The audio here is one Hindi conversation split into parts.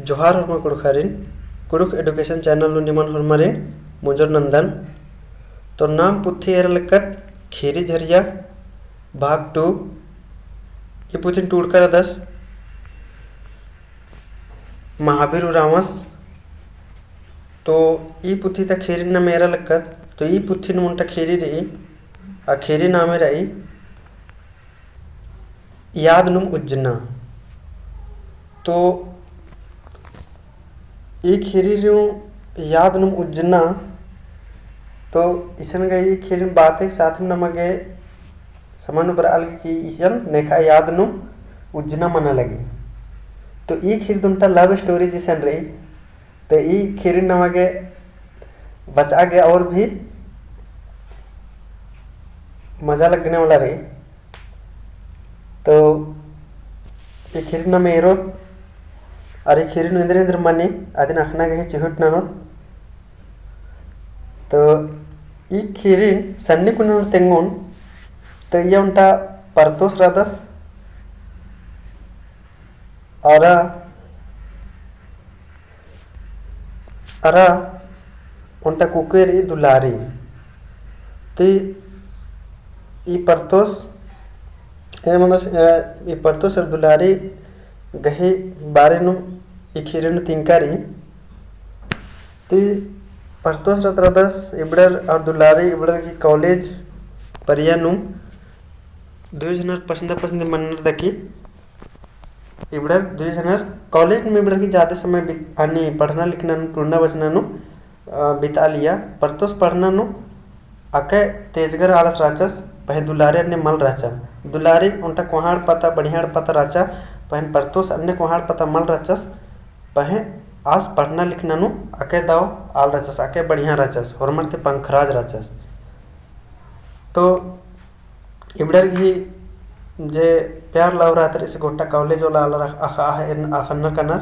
जोहार हरमा कुड़ुखारिन कुड़ुक एडुकेशन चैनल निमन हरमारिन मुंजर नंदन तो नाम पुथी एरलकत खीरी झरिया भाग 2 ये पुथिन टूड़कर दस महावीर रामस तो ई पुथी ता खीरी न मेरा लक्कत तो ई पुथी मुंटा खीरी रही आ खीरी नामे रही याद नुम उज्जना तो ई खीरी याद नुम उज्जना तो इसन गई खीरी बातें साथ में नमगे समान पर अल की इसन नेखा याद नुम उज्जना मना लगी तो ई खीर तुमटा लव स्टोरी जिसन रही तो ई खीरी नमगे बचा गया और भी मजा लगने वाला रही तो ये खीरी न मेरो अरे खीरी इंद्र इंद्र मनी आदिन अखना गए चिहुट नानो तो ई खीरी सन्नी कुन तेंगुन तो ये उनटा परतोस रादस अरा उनटा कुकेरी दुलारी तो ई परतोस ये परतोस और दुलारी गहे बारे नु ई खीरी नु तिंकारी तो परतोस रतरदस इबड़र और दुलारी इबड़र की कॉलेज परिया नु 2000 पसंद मनर दकी इबड़र 2000 कॉलेज में इबड़र की ज़्यादा समय आनी पढ़ना लिखना टूरना बचना नु बिता लिया परतोस पढ़ना नु आके तेजगर आलस राचस पहन दुलारी अन्य मल राचा दुलारी उनटा कोहाड़ पता बढ़ियाड़ पता राचा पहन परतोस अन्य कोहाड़ पता मल राचस पहन आज पढ़ना लिखना नु आके दाव आल राचस आके बढ़िया राचस होरमर ते पंखराज राचस तो इबड़र की जे प्यार लाव रात इसे गोटा कॉलेज वाला आखनर कनर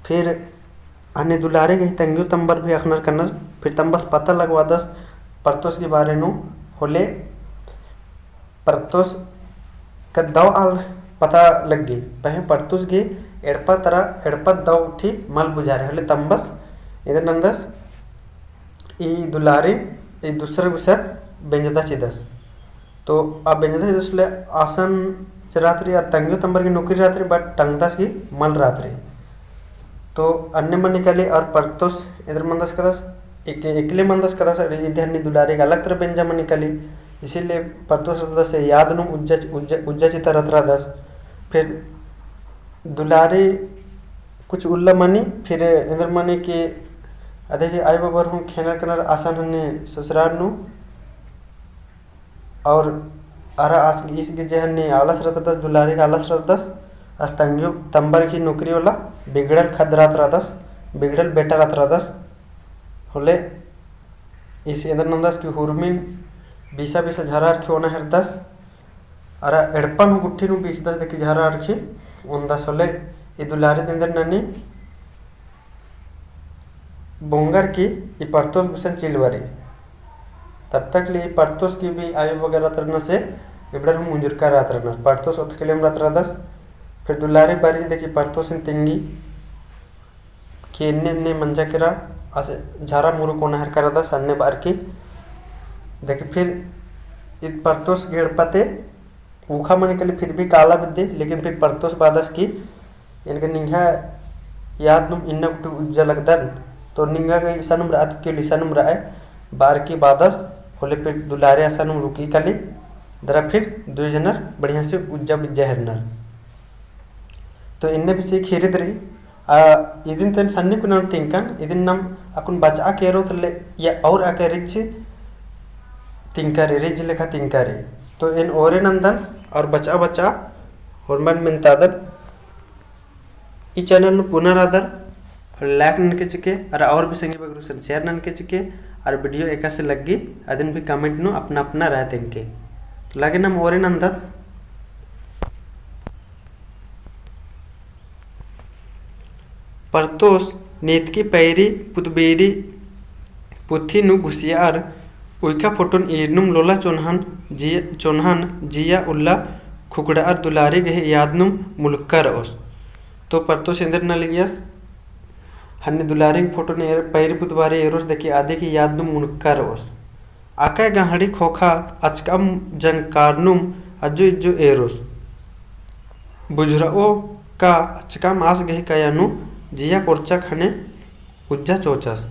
फिर अन्य दुलारे गई तंग्यू तंबर भी अखनर कनर फिर तंबस पता लगवा दस परतोस के बारे नु होले परतोस का दाव आल पता लग गई पहले परतोस गे एड़पा दाव उठी मल बुझारे होले तंबस इधर नंदस ई दुलारी ई दूसरे गुसर बेंजदा चिदस तो अब बेंजदा चिदस ले आसन रात्रि या तंग्यू तंबर की नौकरी रात्रि बट टंगदस की मल रात्रि तो अन्य मन निकाले और परतोस इधर मंदस कदस एकले मंदस कदस इधर दुलारी अलग तरह बेंजा मन निकाली इसीलिए परतोस रतदस से याद नु उज्जा चिता रतरा दस फिर दुलारी कुछ उल्ला मनी फिर इंद्र मनी की अधे की आई बाबर हूँ खेनर कनर आसान हन्ने ससुराल नु और अरा आस इस गिजे हन्ने आलस रतदस दुलारी का आलस रतदस अस्तंग्यू तंबर की नौकरी वाला बिगड़ल खदरात रतदस बिगड़ल बेटा रतदस होले इस इंद्र नंदस की हुरमिन बीसा झरार की ओना हरदस अरा एड़पन हूँ गुट्ठी नु बीस दस देखी झरार की उनदस होले ये दुलारी दिंदर ननी बोंगर की ये परतोस बिसन चिलवरी तब तक लिए परतोस की भी आयु वगैरह तरना से इबड़र हूँ मुंजुरका रात रहना परतोस उत्कलियम रात रदस फिर दुलारी बारी देखी परतोस तिंगी कि इन्ने मंजा किरा असे झारा मुरु कोना हर कर दस अन्य बार की देखिए फिर इत परतोस गेड़पते ऊखा मन के लिए फिर भी काला बिद्दे लेकिन फिर परतोस बादस की इनका निंगा याद नुम इन्ना उज्जा लगदन तो निंगा के ईसानुम रात के लिसानुम राय बार की बादस होले फिर दुलारे आसानुम रुकी कली दरा फिर 2 जनर बढ़िया से उज्जा बिज्जा हरनर तो इन्ने भी से खीरिद रही इदिन तेन सन्नी कुन तिंकन इदिन नम अकुन बचा के रोतले या और आके रिच तिंकारी रिज लेखा तिंकारी तो इन ओरे नंदन और बचा हरमन मिनतादन ई चैनल पुनरादर लाइक नन के चिके और भी संगी बगरुसन शेयर नन के चिके और वीडियो एका से लगी अदिन भी कमेंट नो अपना रहते इनके लगे नम ओरे नंदन परतोस नीत की पैरी पुतबेरी पुथी नु घुसियार उइका फोटोन ईरनुम लोला चोन्हन जिया उल्ला खुकड़ा दुलारी गहे यादनुम मुल्का रओस तो परतोस इंद्र न लिगियस हन्ने दुलारी फोटो ने पैर बुधवारे एरोस देखी आदि की याद नुम मुनक्का रोस आका गहड़ी खोखा अचकम जनकारनुम अज्जु इज्जु एरोस बुजराओ का अचकम आस गही कयानु जिया कोर्चा खने उज्जा चोचस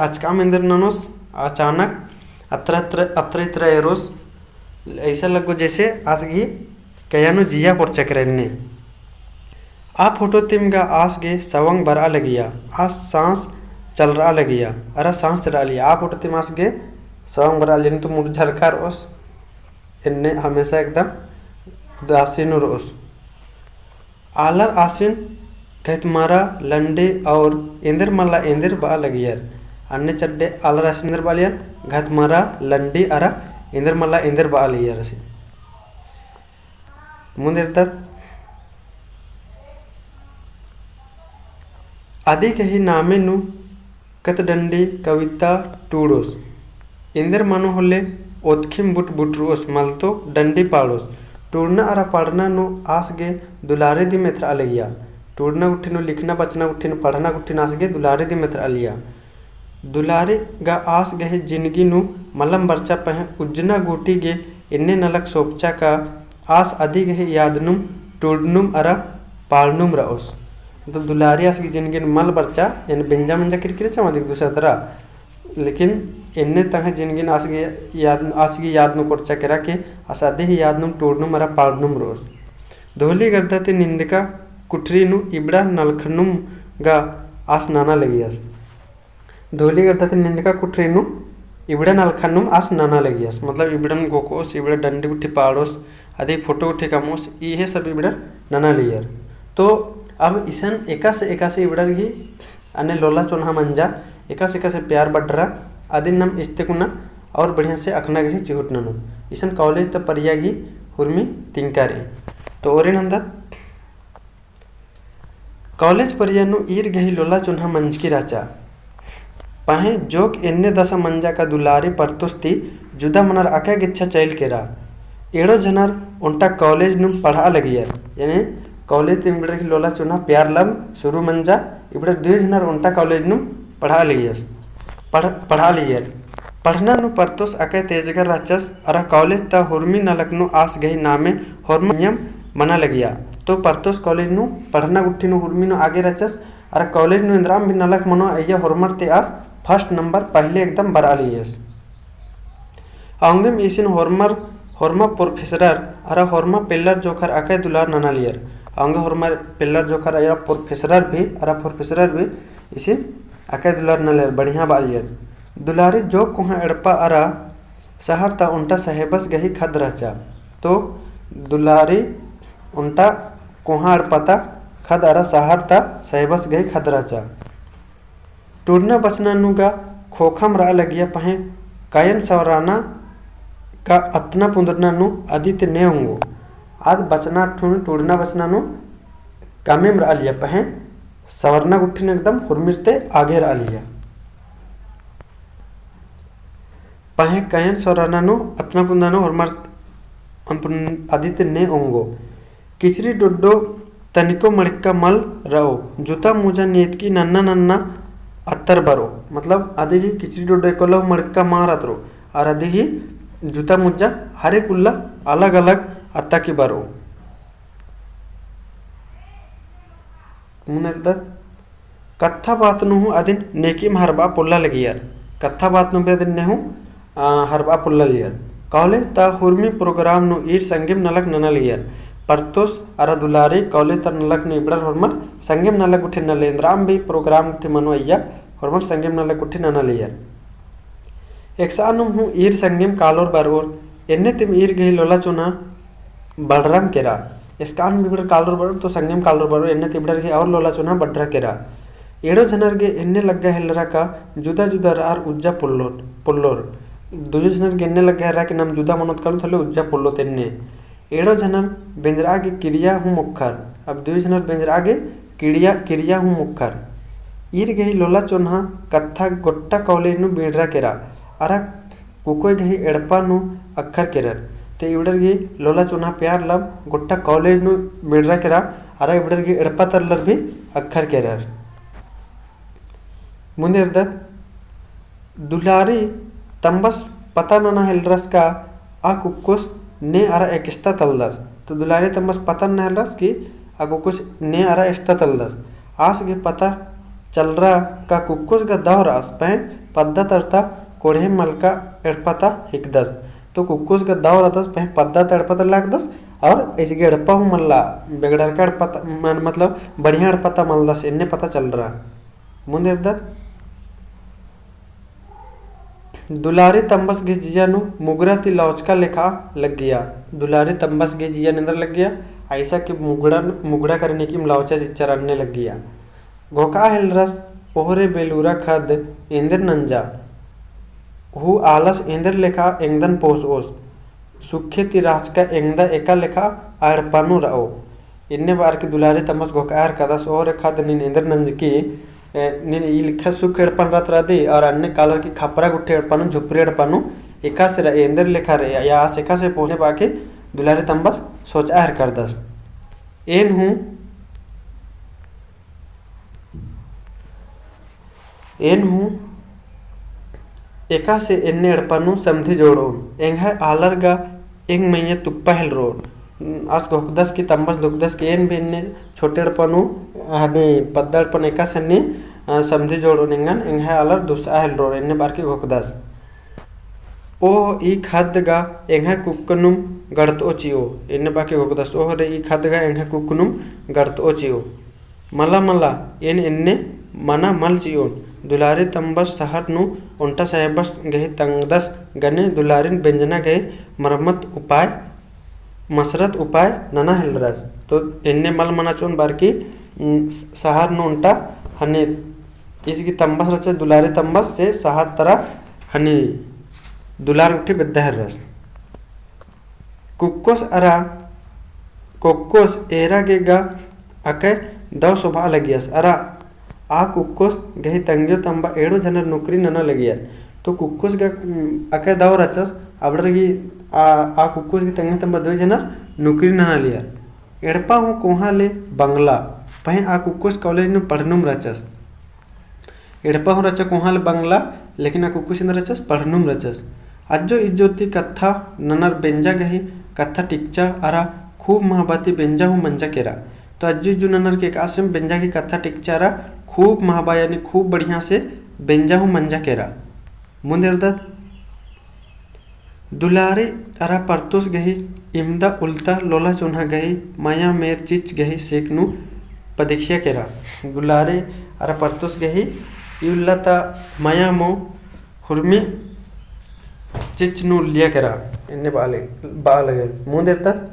अचकम इंदर ननोस अचानक अत्र अत्र इत्र एरोस ऐसा लगो जैसे आस गही कयानु जिया कोर्चा करने आ फोटो तिमगा आस गे सवंग भरा लगिया आस सांस चल रहा लगिया अरे सांस चला लिया आ फोटो तिम आस गे सवंग भरा लिया तो मुड़ झरकार ओस इन्ने हमेशा एकदम उदासीन रोस आलर आसिन कहत मारा लंडे और इंदर मल्ला इंदर बा लगियर अन्य चड्डे आलर आसिन इंदर बा लियर घत मारा लंडी अरा इंदर मल्ला इंदर बा लियर असी मुंदिर आदि कही नामे नु कत डंडी कविता टूडोस इंदर मनो होले ओतखिम बुट बुटरोस मलतो डंडी पाड़ोस टूडना अरा पढ़ना नु आस गे दुलारे दी मेथर अलगिया टूडना उठिनो लिखना बचना उठिनो पढ़ना उठिनो आस गे दुलारे दी मेथर अलिया दुलारे गा आस गहे जिंदगी नु मलम बरचा पह उज्जना गोटी गे इन्ने नलक सोपचा का आस अधि गहे यादनुम टूडनुम अरा पालनुम रओस तो दुलारी आस की जिंदगी मल बरचा इन बिंजा मंजा किरकिरे चमा दिख दूसरा तरह लेकिन इन्ने तंग जिंदगी आस की याद नु कोर्चा करा के आस अधि ही याद नुम टूडनुम अरा पालनुम रोस धोली गर्दा ते निंदका कुठरी नु इबड़ा नलखनुम गा आस नाना लगियास धोली गर्दा ते निंदका कुठरी नु इबड़ा नलखनुम आस नाना लगियास मतलब इबड़न गोकोस इबड़ा डंडी उठी पाड़ोस आदि फोटो उठे कमोस ये सब इबड़ा नाना लियर तो अब इसन एका से इबड़ा की अने लोला चोन्हा मंजा एका से प्यार बड्डरा आदि नम इस्तेकुना और बढ़िया से अखना गही चिहुटना नो इसन कॉलेज त परियागी हुर्मी तिंकारे तो ओरे नंदर कॉलेज परियानु ईर गही लोला चोन्हा मंज की राचा पाहे जोक एन्ने दशा मंजा का दुलारी परतुस्ती जुदा मनर आका गिच्छा चैल केरा एड़ो जनर उनटा कॉलेज नुम पढ़ा लगियर यानी कॉलेज इबड़ा की लोला चुना प्यार लब शुरू मंजा इबड़ा 2 जनर उनटा कॉलेज नु पढ़ा लियर पढ़ना नु परतोस अके तेजगर राचस अरा कॉलेज ता हुर्मी नलक नु आस गही नामे होर्मनियम मना लगिया तो परतोस कॉलेज नु पढ़ना गुट्ठी नु हुर्मी नु आगे राचस अरा कॉलेज नु इंद्राम भी नलक मनो अय्या होर्मर ते आस फर्स्ट नंबर पहले एकदम बरा लियस आंगम इसिन होर्मा प्रोफेसर अरा होर्मा पिल्लर जोखर अके दुलार नना लियर आंगे होर्मर पिल्लर जोखर अया प्रोफेसर भी इसी अके दुलार नलेर बढ़िया बालियर दुलारी जो कोहा एड़पा अरा शहर ता उनटा साहेबस गही खद रचा तो दुलारी उनटा कोहा एड़पाता खद अरा शहर ता साहेबस गही खद रचा टूडना बचना नुगा खोखम रा लगिया पहे कायन सवराना का अतना पुंदरना नु आदित्य ने होंगो आद बचना टूडना बचना नु कामेम रा लिया पहे सवरना गुट्ठी ने एकदम हुरमिरते आगे रा लिया पहे कायन सवराना नु अतना पुंदरना नु हुरमर आदित्य ने होंगो किचरी डोडो तनिको मड़िक्का मल रहो जूता मुजा नीत की नन्ना नन्ना अत्तर बरो मतलब आदि की किचरी डोडो एकलो मड़िक्का मारत रो और आदि की जूता मुज्जा हरे कुल्ला अलग अलग अत्ता की बरो कत्था बात नु अदिन नेकी हरबा पुल्ला लगियर कत्था बात नु बेदिन नेहु हरबा पुल्ला लियर कॉलेज ता हुर्मी प्रोग्राम नु ईर संगीम नलक नना लियर परतोस अरा दुलारी कॉलेज ता नलक नु इबड़र होर्मर संगीम नलक उठे नलेंद्राम भी प्रोग्राम उठे मनो अय्या होर्मर संगीम नलक उठे नना लियर एक्सानुम हूँ ईर संगीम कालोर बरोर एन्ने तिम ईर गही लोला चुना बलराम केरा इसकान बिबड़ कालोर बरोर तो संगीम कालोर बरोर एन्ने तिबड़र के और लोला चुना बड्रा केरा एड़ो जनर गे एन्ने लग्गा हेलरा का जुदा जुदा रार उज्जा पुल्लोर दुजो जनर गे एन्ने लग्गा हेलरा के नाम जुदा मनोत कल थले उज्जा पुल्लो तेन्ने एड़ो जनर बेंजरा गे किरिया हूँ मुखर अब दुजो जनर बेंजरा गे किरिया हूँ मुखर ईर गही लोला चुना कत्था गोट्टा कॉलेज नु बीड़रा केरा अरा कुकोय गही एड़पा नु अखर केरर ते इबड़र गी लोला चुना प्यार लब गोट्टा कॉलेज नु बीड़रा केरा अरा इबड़र गी एड़पा तरलर भी अखर केरर ಮುಂದಿರ್ದ दुलारी तंबस पता नना हेलरस का आ कुकुस ने अरा एकस्ता तलदस। तो दुलारी तंबस पता न हेलरस की आ कुकुस ने अरा एकस्ता तलदस। आस के पता चल रहा का कुकुस का दौरास पह पद्दा तरता कोढ़े मलका एड़पता हिकदस। तो कुकुस का दौर दस पह पद्दा तड़पता लागदस और ऐसे एड़पा हूँ मल्ला बेगड़र का एड़पता मतलब बढ़िया एड़पता मलदस इन्हें पता चल रहा। ಮುಂದಿರ್ದ दुलारी तंबस गे जियानु मुगरा ती लौचका लेखा लग गया। दुलारी तंबस गे जिया अंदर लग गया ऐसा कि मुगड़ा करने की मलावचा चिच्चरने लग गया। घोका हिलरस ओहरे बेलूरा खद इंदर नंजा हु आलस इंदर लेखा एंगदन पोस ओस सुखे ती राज का एंगदा एका लेखा आड़पानु रहो। इन्ने बार की दुलारी तंबस घोका कदस ओहरे खद नीन इंदर नंज की నేను ఈ లిఖ సుఖ ఎడపన్ రాత్రది और अन्य कालर की खपरा गुट्टे एडपानु झुपरी एडपानु एका से एंदर लेखा रे या एका से पहुंचने बाकी दुलारी तंबस सोचा हर कर दस एन हूँ एका से एन्ने एडपानु समझी जोड़ो एंग है आलर गा एंग मैया तुप्पा हेल रो आज घोकदस की तंबस दुखदस के एन भी इन्ने छोटे एडपानु हने पद्दा एडपन एका सन्नी समझी जोड़ो निंगन एंग है आलर दूसरा हेल रो इन्ने बार की घोकदस ओ ई खाद गा एंग है कुकनुम गड़त ओचियो इन्ने बाकी घोकदस ओ रे ई खाद गा एंग है कुकनुम गड़त ओचियो मला मला एन इन्ने मना मल चियो दुलारी तंबस सहर नु उन्टा साहेबस गहे तंगदस गने दुलारिन व्यंजना गए मरम्मत उपाय मसरत उपाय नना हिलरस। तो इन्ने मल मना चोन बार की सहर नु उन्टा हने इसकी तंबस रचे दुलारी तंबस से सहर तरह हने दुलार उठी बद्दहर रस कुक्कोस अरा कोक्कोस एरा गेगा अके दो सुबह लगियस अरा आ कुक्कोस गही तंगियो तंबा एड़ो जनर नौकरी नना लगियर। तो कुक्कोस गा अके दाव रचस अबड़गी आ कुक्कोस की तंगियो तंबा दो जनर नौकरी नना लियर एड़पा हूँ कोहा ले बंगला पहे आ कुक्कोस कॉलेज में पढ़नुम रचस एड़पा हूँ रचा कोहा ले बंगला लेकिन आ कुक्कोस इंदर रचस पढ़नुम रचस अज्जो इज्जोती कथा ननर बेंजा गही कथा टिक्चा अरा खूब महाबाती बेंजा हूँ मंजा केरा। तो अज्जो जो ननर के कासिम बेंजा की कथा टिक्चा अरा खूब महाबा यानी खूब बढ़िया से बेंजा हूँ मंजा केरा। मुंदेरदत दुलारी अरा परतोस गही इमदा उल्टा लोला चुन्हा गही माया मेर चिच गही सेकनु पदीक्षा केरा। दुलारी अरा परतोस गही युल्लता माया मो हुर्मी चिच नु लिया केरा इन्ने बाले मुंदेरदत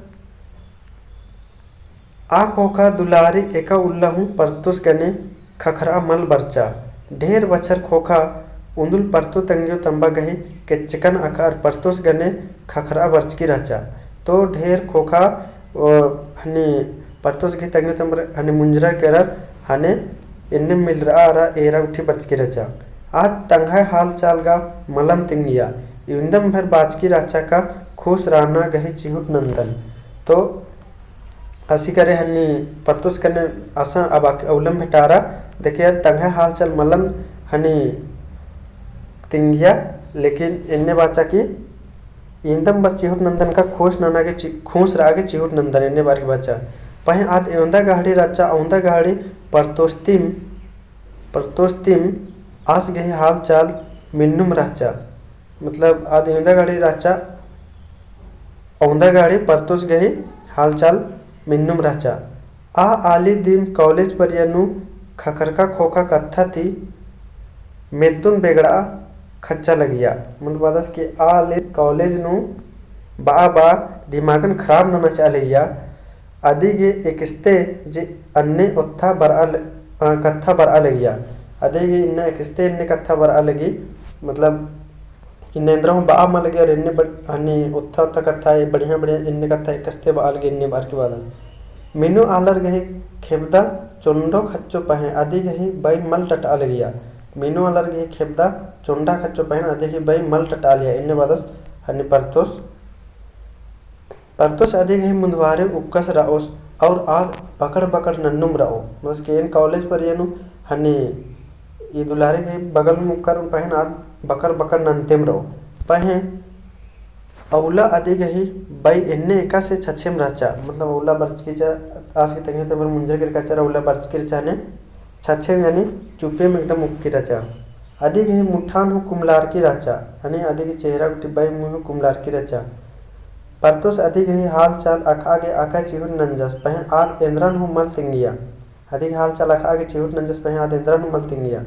आ खोखा दुलारी एका उल्ला हूँ परतोस गने खखरा मल बर्चा ढेर बछर खोखा उंदुल परतो तंगियो तंबा गही के चिकन आकार परतोस गने खखरा बर्च की रचा। तो ढेर खोखा हने परतोस गही तंगियो तंबा हने मुंजरा केरर हने इन्ने मिल रहा आरा एरा उठी बर्च की रचा आज तंगाई हाल चाल गा मलम तिंगिया युंदम भर बाज की रचा का खुश राना गही चिहुट नंदन। तो असी करे हनी परतोस कने आसान अब अवलम भेटारा देखिए तंगा हाल चल मलम हनी तिंगिया लेकिन इन्ने बाचा की इंदम बस चिहुट नंदन का खोश नाना के खोस रहा के चिहुट नंदन इन्ने बार की बच्चा पहे आद एवंदा गाड़ी रचा औंदा गाड़ी परतोस्तिम आस गही हाल चाल मिन्नुम रचा मतलब आद एवंदा गाड़ी रचा औंदा गाड़ी परतोस गही हाल चाल मिन्नुम रचा आ आली दिम कॉलेज पर यनु खखरका खोखा कथा थी मेतुन बेगड़ा खच्चा लगिया मुन बादस के आले कॉलेज नु बा दिमागन खराब न मचा लिया आदि गे एकस्ते जे अन्ने उत्था बरा कथा बरा लगिया आदि गे इन्ने एकस्ते इन्ने कथा बरा लगी मतलब इन्ने इंद्र में बा म लगे और इन्ने अन्ने उत्था कथा बढ़िया बढ़िया इन्ने कथा एकस्ते बा लगे इन्ने बार की बादस मीनू आलर गही खेबदा चोंडो खच्चो पहे आदि गही बाई मल टटा लगिया मीनू आलर गही खेबदा चोंडा खच्चो पहे आदि गही बाई मल टटा लिया इन्ने बादस हनी परतोस आदि गही मुंदवारे उक्कस राओस और आद पकड़ नन्नुम राओ बस के इन कॉलेज पर येनु हनी ये दुलारी के बगल में मुक्कर पहन आज बकर बकर नंतेम रहो पहे अवला आदि गही बाई एन्ने एका से छछेम राचा मतलब अवला बर्च की चा आज की तंगे तबर मुंजर के कचरा अवला बर्च की चाने छछेम यानी चुपे में एकदम मुक्की राचा आदि गही मुठान हो कुमलार की राचा यानी आदि की चेहरा टिब्बाई मुँह कुमलार की राचा परतोस आदि गही हाल चाल आगे आका चिहुर नंजस पहे आद इंद्रन हो मल तिंगिया आदि हाल चाल आगे चिहुर नंजस पहे आद इंद्रन हो मल तिंगिया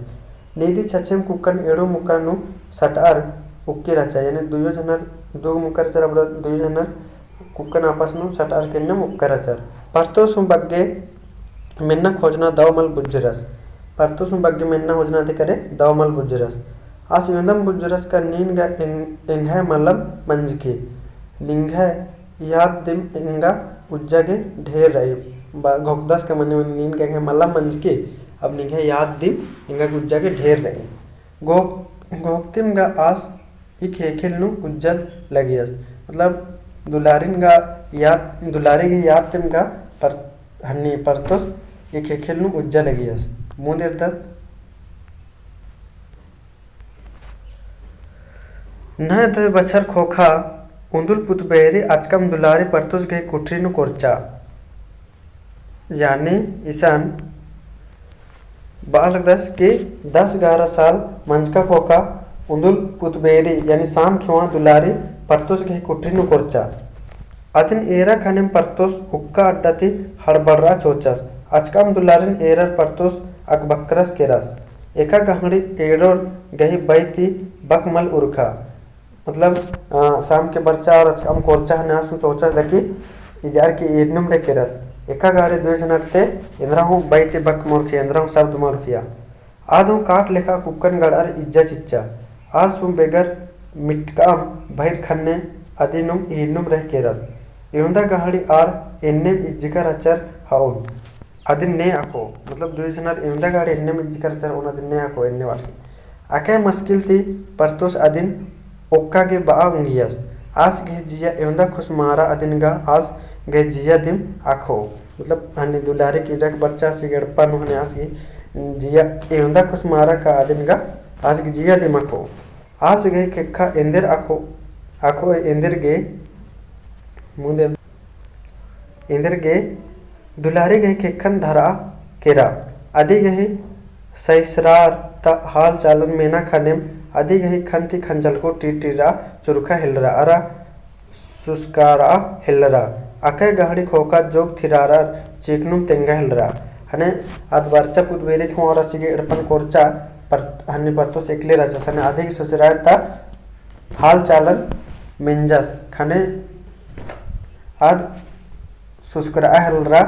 नीदी छछेम कुकन एड़ो मुकानु सटार उक्की राचा यानी दुयो जनर दो मुकर चर अब दुयो जनर कुकन आपस में सटार के नम उक्कर चर परतोस हूँ बग्गे मिन्ना खोजना दवमल बुज्जरस परतोस हूँ बग्गे मिन्ना खोजना दे करे दवमल बुज्जरस आस युंदम बुज्जरस का नीन गा इंघाय मल्लम मंज की निंघाय याद दिम इंगा उज्जागे ढेर रही घोकदास के मने नीन का मल्लम मंज की अब निंघाय याद दिम इंगा उज्जागे ढेर रही घोकतिम गा आस एक हेखेल नु उज्जल लगियस मतलब दुलारिन गा याद दुलारी के याद तिम गा पर हन्नी परतोस एक हेखेल नु उज्जल लगियस मुंह देरदत न तो बछर खोखा उंदुल पुत बेहरी आजकम दुलारी परतोस गए कुठरी नु कोरचा यानी ईसान बालक 10-11 साल मंच का खोखा उंदुल पुतबेरी यानी शाम खिवा दुलारी परतोस गहे कुठरी नु कोरचा अतिन एरा खनेम परतोस हुक्का अड्डाती हड़बड़रा चोचस अचकम दुलारिन एरर परतोस अकबक्करस केरस एका गहड़ी एड़ोर गही बैती बकमल उरखा मतलब शाम के बच्चा और अचकम कोरचा हनासु चोचा दकी इजार की एडनुम रे केरस एका गाड़ी दो जनरते इंद्रा हूँ बैती बक मोरखिया इंद्रा हूँ शब्द मोरखिया आधु काट लेखा कुक्कन गड़ार इज्जा चिच्चा आज सुम बेगर मिटकाम भैर खन्ने अदिनुम इनुम रह केरस युंदा गहड़ी आर एन्नेम इज्जिकर अचर हाउन अदिन ने आको मतलब दुई जनर युंदा गाड़ी एन्नेम इज्जिकर अचर उन अदिन ने आको एन्ने वाली आके मुश्किल थी परतोस अदिन ओक्का के बा उंगियस आज गे जिया युंदा खुश मारा अदिन गा आज गे जिया दिम आखो मतलब हन्नी दुलारी की रख बच्चा से गड़पा नुहने आज की जिया युंदा खुश मारा का अदिन गा आज की जिया दिम आखो आज गे केखा इंदर आखो आखो इंदर गे मुंदर इंदर गे दुलारी गे केखन धरा केरा आदि गही सैसरार ता हाल चालन मेना खनेम आदि गही खंती खंजल को टीटीरा चुरखा हिलरा अरा सुस्कारा हिलरा अके गहड़ी खोका जोग थिरारा चीकनुम तेंगा हिलरा हने आद वर्चा पुदवेरी खो और सिगे एडपन कोरचा पर हन्नी परतो सेकले राजा सने आदि की सुसरार ता हाल चालन मेंजस खने आद सुस्करा हिलरा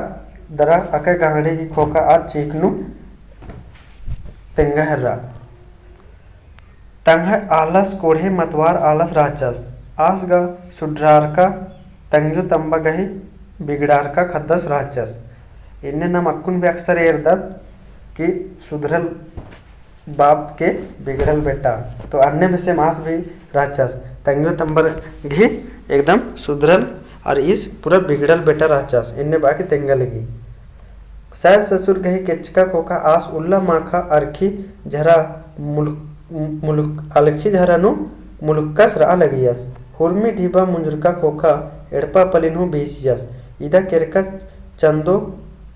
दरा अके गहड़ी की खोका आद चीकनुम तेंगा हिलरा तंग आलस कोढ़े मतवार आलस राचस आसगा सुड्रार का तंगु तंबा गही बिगड़ार का खद्दस राचस इन्हें नम अक्कुन भी अक्सर एरदत कि सुधरल बाप के बिगड़ल बेटा तो अन्य में से मास भी राचस तंगु तंबर घी एकदम सुधरल और इस पूरा बिगड़ल बेटा राचस इन्हें बाकी तेंगा लगी शायद ससुर गही केचका खोखा आस उल्ला माखा अरखी झरा मुल्क अलखी झरानु मुलुक्कस रा लगियस हुर्मी ढीबा मुंजरका खोखा एड़पा पलिनु बीसियस इदा केरका चंदो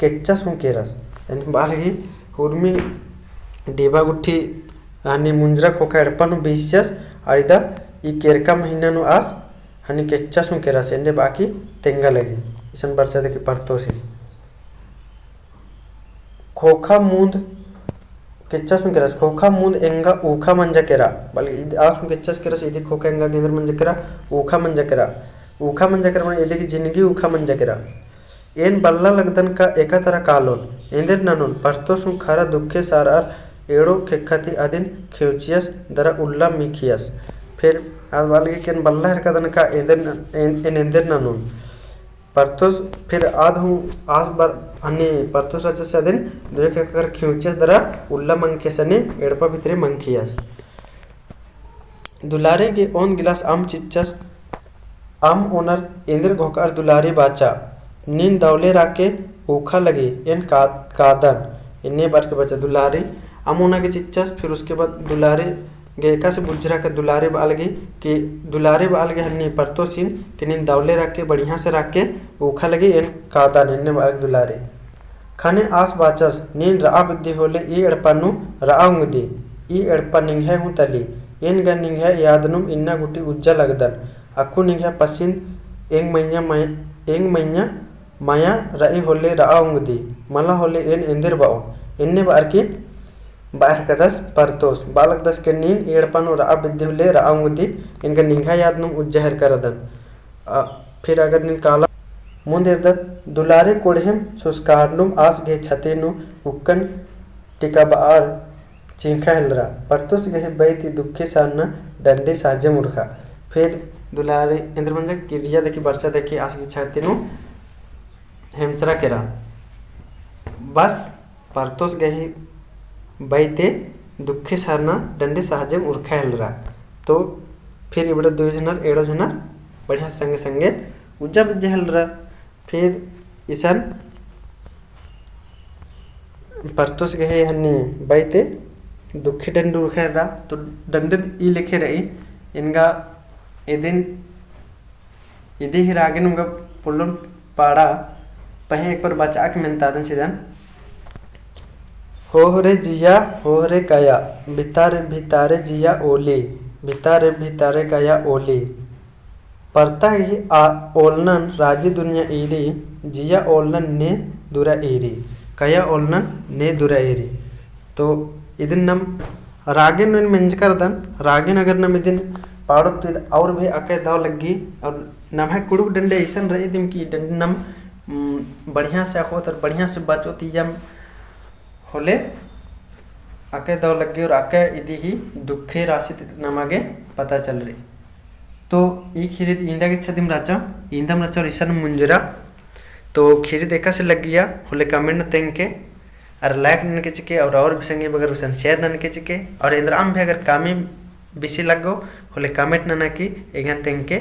केच्चस हूँ केरस यानी बालगी हुर्मी ढीबा गुट्ठी हनी मुंजरा खोखा एड़पा नु बीसियस और इदा ई केरका महीना नु आस हनी केच्चस हूँ केरस एंडे बाकी तेंगा लगी इसन बरसा दे की परतोसी खोखा मूंद केच्चस में केरस खोखा मूंद एंगा ऊखा मंजा केरा बल्कि आज में केच्चस केरस इदी खोखा एंगा गेंदर मंजा केरा ऊखा मंजा केरा मन इदी की जिंदगी ऊखा मंजा केरा एन बल्ला लगदन का एका तरह कालोन इंदर ननुन परतो सु खरा दुखे सारार एड़ो खेखती अदिन खेउचियस दरा उल्ला मिखियस फिर आज वाले केन बल्ला हरकदन का इंदर ननुन परतोस फिर आद हूँ आज बार अन्य परतोस अच्छे अदिन दुए खेकर खिउचियस दरा उल्ला मंकेसने एड़पा भितरे मंकियस दुलारे के ओन गिलास आम चिच्चस आम ओनर इंद्र घोकार दुलारी बाचा नींद दौले राके ऊखा लगी इन कादन इन्ने बार के बच्चा दुलारी अमोना के चिच्चस फिर उसके बाद दुलारे गेका से बुझरा के दुलारे बालगी कि दुलारे बालगे हन्नी परतो सीन कि नीन दावले रख के बढ़िया से रख के ऊखा लगी इन कादा निन्ने बालग दुलारे खाने आस बाचस नीन रा बुद्धि होले ई एड़पनु राउंगदी ई एड़प निंघे हूँ तली इन गन निंघे यादनुम इन्ना गुटी उज्जा लगदन अक्कू निंघे पसिंद एंग मैया माया रई होले राउंगदी मला होले इन इंदिर बाओ इन्ने बार की बाहर कदस परतोस बालक दस के नीन एड़पनु रा बुद्धि होले राउंगदी इनका निंघा यादनुम उज्जहर करदन फिर अगर नीन काला ಮುಂದಿರ್ದತ್ ದುಲಾರೆ ಕೊಡ್ಹಿಂ ಸುಸ್ಕಾರ್ನುಂ ಆಸ್ ಗೆ ಛತೇನು ಉಕ್ಕನ್ ಟಿಕಬಾರ್ चिंखा हिलरा परतुस गहे बैती दुखे साना डंडे साजे मुर्खा फिर दुलारे इंद्रमंज क्रिया देखी वर्षा देखी आस गे छतेनु हेमचरा केरा बस परतुस गहे बैते दुखे साना डंडे साजे मुर्खा हिलरा तो फिर इबड़ा दो जनर एड़ो जनर बढ़िया संगे संगे उज्जा बुज्जा हिलरा फिर ईसन परतुस गहे हन्नी बैते दुखे डंडू रहा तो डंडे ई लिखे रही इनका इदिन इदी ही रागिन उनका पुल्लन पाड़ा पहे एक पर बचा के मेहनतादन सीधन हो रे जिया हो रे काया भितारे भितारे जिया ओली भितारे काया ओली परता ही ओलनन राजी दुनिया ईरी जिया ओलनन ने दुरा ईरी कया ओलनन ने दुरा ईरी तो इदिन नम रागिन मेंज कर दन रागिन अगर नम इदिन पाड़ो तो और भी अके दाव लगी और नम है कुड़ुक डंडे ऐसा रही दिम की डंडे नम बढ़िया से आखो तर बढ़िया से बचो तीजम होले अके दाव लगी और अके इदी ही दुखे राशि नमागे पता चल रही तो ई खीरी इंदा के छदिम राचा इंदम राचा और ईसन मुंजरा तो खीरी देखा से लग गया होले कमेंट तेंग के और लाइक नन के चिके और भी संगे बगर उसन शेयर नन के चिके और इंद्राम भी अगर कामी बिसी लगो होले कमेंट नना की एगन तेंग के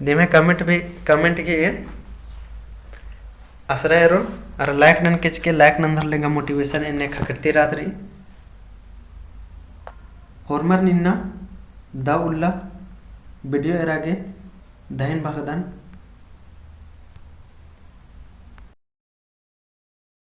दिमे कमेंट के एन आश्रय और लाइक नन के चिके लाइक नंदर लेंगा मोटिवेशन इन्ने खकती रात्रि होरमर निन्ना दा उल्ला वीडियो एरागे दहन भागदान